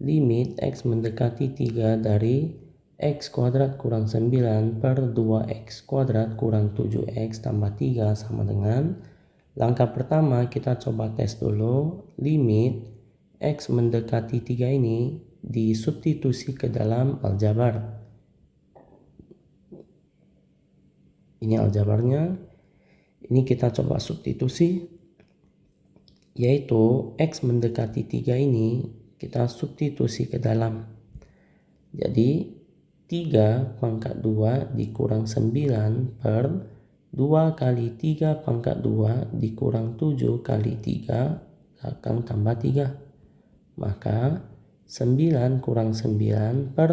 limit X mendekati 3 dari X kuadrat kurang 9 per 2X kuadrat kurang 7X tambah 3 sama dengan, langkah pertama kita coba tes dulu limit X mendekati 3 ini disubstitusi ke dalam aljabar. Ini aljabarnya, ini kita coba substitusi, yaitu X mendekati 3 ini kita substitusi ke dalam. Jadi 3 pangkat 2 dikurang 9 per 2 kali 3 pangkat 2 dikurang 7 kali 3 belakang tambah 3. Maka 9 kurang 9 per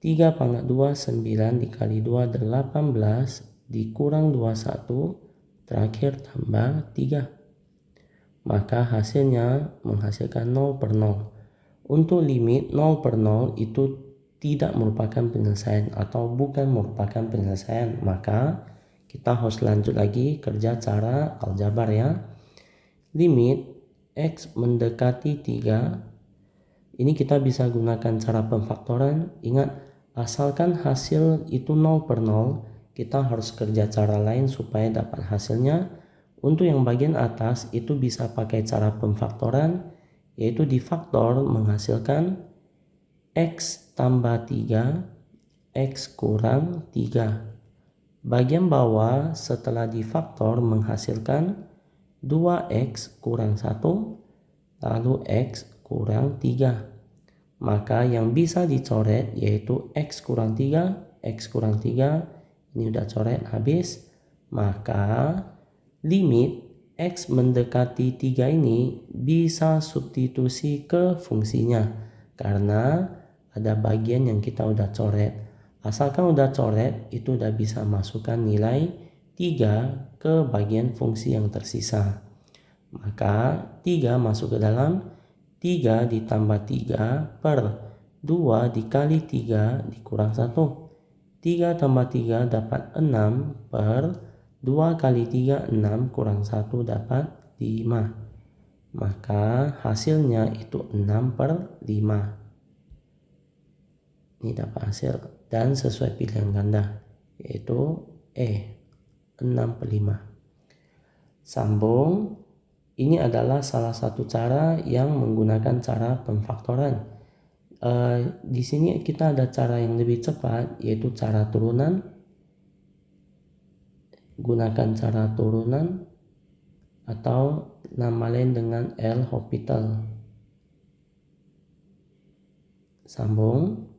3 pangkat 2 9 dikali 2 18 dikurang 21 terakhir tambah 3. Maka hasilnya menghasilkan 0 per 0. Untuk limit 0 per 0 itu tidak merupakan penyelesaian atau bukan merupakan penyelesaian, maka kita harus lanjut lagi kerja cara aljabar ya. Limit X mendekati 3, ini kita bisa gunakan cara pemfaktoran. Ingat, asalkan hasil itu 0 per 0, kita harus kerja cara lain supaya dapat hasilnya. Untuk yang bagian atas itu bisa pakai cara pemfaktoran, yaitu difaktor menghasilkan X tambah 3, X kurang 3. Bagian bawah setelah difaktor menghasilkan 2X kurang 1, lalu X kurang 3. Maka yang bisa dicoret yaitu X kurang 3, X kurang 3. Ini udah coret habis. Maka limit X mendekati 3 ini bisa substitusi ke fungsinya, karena ada bagian yang kita udah coret. Asalkan udah coret, itu udah bisa masukkan nilai 3 ke bagian fungsi yang tersisa. Maka 3 masuk ke dalam 3 ditambah 3 per 2 dikali 3 dikurang 1. 3 tambah 3 dapat 6 per 2 kali 3 6 kurang 1 dapat 5. Maka hasilnya itu 6 per 5. Ini dapat hasil dan sesuai pilihan ganda, yaitu E 6 per 5. Sambung. Ini adalah salah satu cara yang menggunakan cara pemfaktoran. Di sini kita ada cara yang lebih cepat, yaitu cara turunan. Gunakan cara turunan atau nama lain dengan L'Hopital. Sambung.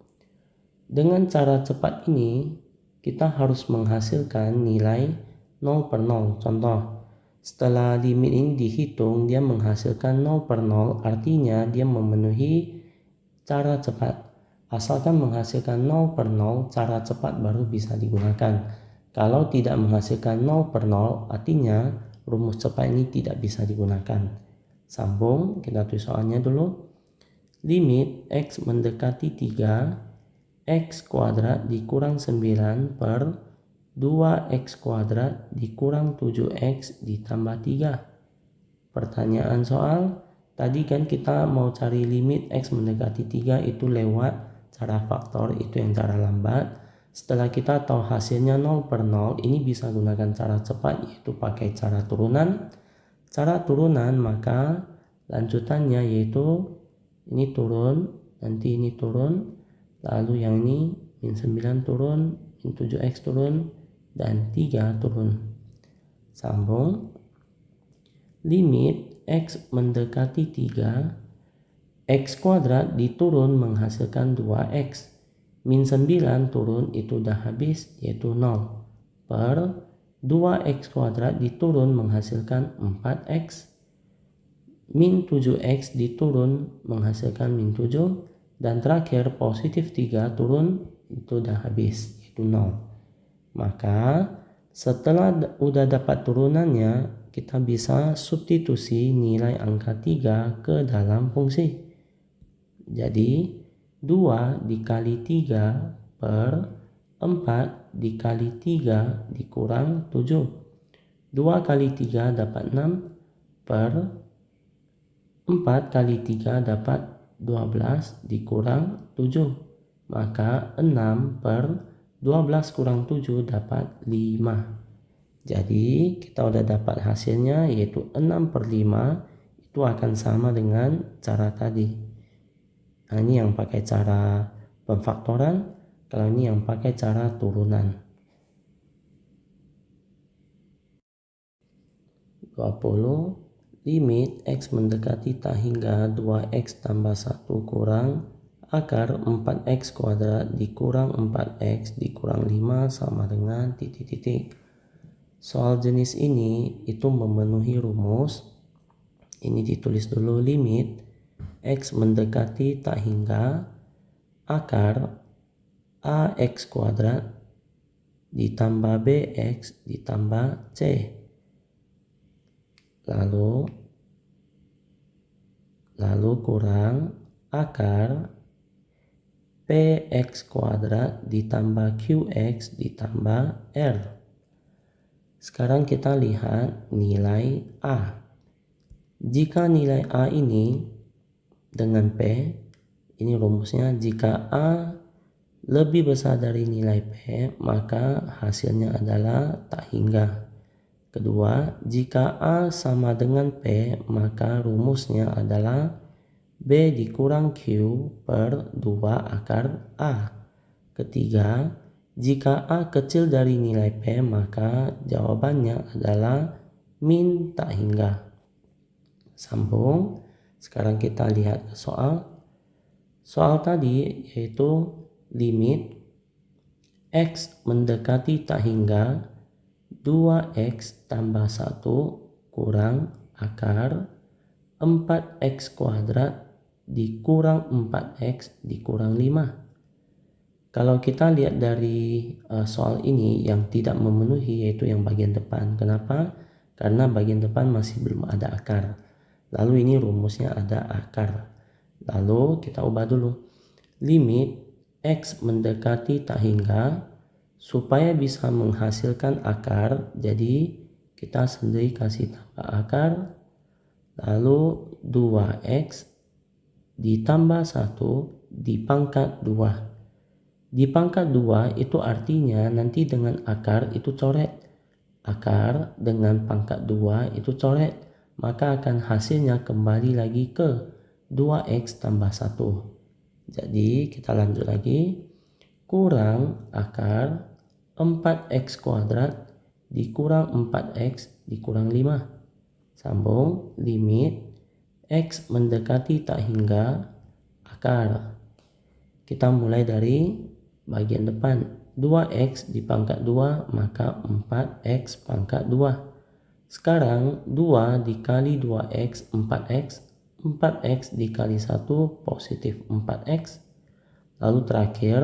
Dengan cara cepat ini kita harus menghasilkan nilai 0 per 0. Contoh, setelah limit ini dihitung dia menghasilkan 0 per 0, artinya dia memenuhi cara cepat. Asalkan menghasilkan 0 per 0, cara cepat baru bisa digunakan. Kalau tidak menghasilkan 0 per 0, artinya rumus cepat ini tidak bisa digunakan. Sambung, kita tulis soalnya dulu. Limit X mendekati 3, X kuadrat dikurang 9 per 2X kuadrat dikurang 7X ditambah 3. Pertanyaan soal, tadi kan kita mau cari limit X mendekati 3 itu lewat cara faktor, itu yang cara lambat. Setelah kita tahu hasilnya 0 per 0, ini bisa gunakan cara cepat, yaitu pakai cara turunan. Cara turunan maka lanjutannya yaitu ini turun, nanti ini turun, lalu yang ini min 9 turun, min 7X turun, dan 3 turun. Sambung. Limit X mendekati 3, X kuadrat diturun menghasilkan 2X. Min 9 turun itu udah habis, yaitu 0. Per 2X kuadrat diturun menghasilkan 4X. Min 7X diturun menghasilkan min 7. Dan terakhir positif 3 turun itu udah habis, itu 0. Maka setelah udah dapat turunannya, kita bisa substitusi nilai angka 3 ke dalam fungsi. Jadi 2 dikali 3 per 4 dikali 3 dikurang 7. 2 kali 3 dapat 6 per 4 kali 3 dapat 12 dikurang 7. Maka 6 per 12 kurang 7 dapat 5. Jadi kita udah dapat hasilnya yaitu 6 per 5 itu akan sama dengan cara tadi. Nah, ini yang pakai cara pemfaktoran, kalau ini yang pakai cara turunan. 20 limit X mendekati tak hingga 2X tambah 1 kurang akar 4X kuadrat dikurang 4X dikurang 5 sama dengan titik-titik. Soal jenis ini itu memenuhi rumus. Ini ditulis dulu, limit X mendekati tak hingga akar AX kuadrat ditambah BX ditambah C. Lalu kurang akar PX kuadrat ditambah QX ditambah R. Sekarang kita lihat nilai A. Jika nilai A ini dengan P, ini rumusnya, jika A lebih besar dari nilai P, maka hasilnya adalah tak hingga. Kedua, jika A sama dengan P, maka rumusnya adalah B dikurang Q per 2 akar A. Ketiga, jika A kecil dari nilai P, maka jawabannya adalah min tak hingga. Sambung. Sekarang kita lihat soal. Soal tadi yaitu limit X mendekati tak hingga 2X tambah 1 kurang akar 4X kuadrat dikurang 4X dikurang 5. Kalau kita lihat dari soal ini yang tidak memenuhi yaitu yang bagian depan. Kenapa? Karena bagian depan masih belum ada akar. Lalu ini rumusnya ada akar. Lalu kita ubah dulu. Limit X mendekati tak hingga, supaya bisa menghasilkan akar, jadi kita sendiri kasih tambah akar, lalu 2X ditambah 1 dipangkat 2. Dipangkat 2 itu artinya nanti dengan akar itu coret. Akar dengan pangkat 2 itu coret. Maka akan hasilnya kembali lagi ke 2X tambah 1. Jadi kita lanjut lagi. Kurang akar 4X kuadrat dikurang 4X dikurang 5. Sambung, limit X mendekati tak hingga akar. Kita mulai dari bagian depan. 2X dipangkat 2 maka 4X pangkat 2. Sekarang 2 dikali 2X 4X. 4X dikali 1 positif 4X. Lalu terakhir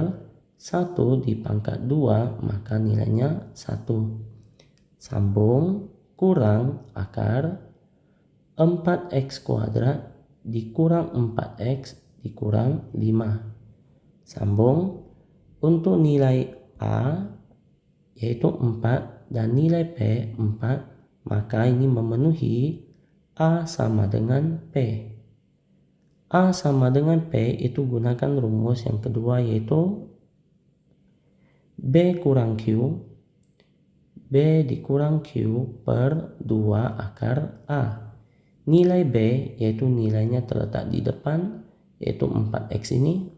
1 dipangkat 2 maka nilainya 1. Sambung, kurang akar 4X kuadrat dikurang 4X dikurang 5. Sambung, untuk nilai A yaitu 4 dan nilai P 4, maka ini memenuhi A sama dengan P. A sama dengan P itu gunakan rumus yang kedua yaitu B kurang Q. B dikurang Q per 2 akar A. Nilai B yaitu nilainya terletak di depan yaitu 4X ini.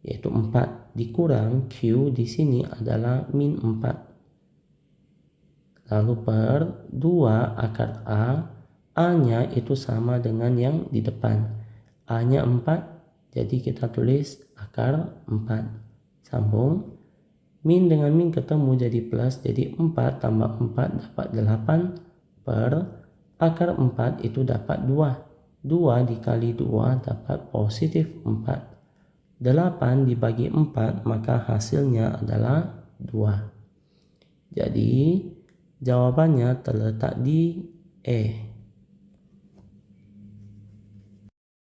Yaitu 4 dikurang Q di sini adalah min 4. Lalu per 2 akar A, A-nya itu sama dengan yang di depan. A-nya 4, jadi kita tulis akar 4. Sambung, min dengan min ketemu jadi plus, jadi 4 tambah 4 dapat 8 per akar 4 itu dapat 2. 2 dikali 2 dapat positif 4. 8 dibagi 4 maka hasilnya adalah 2. Jadi jawabannya terletak di E.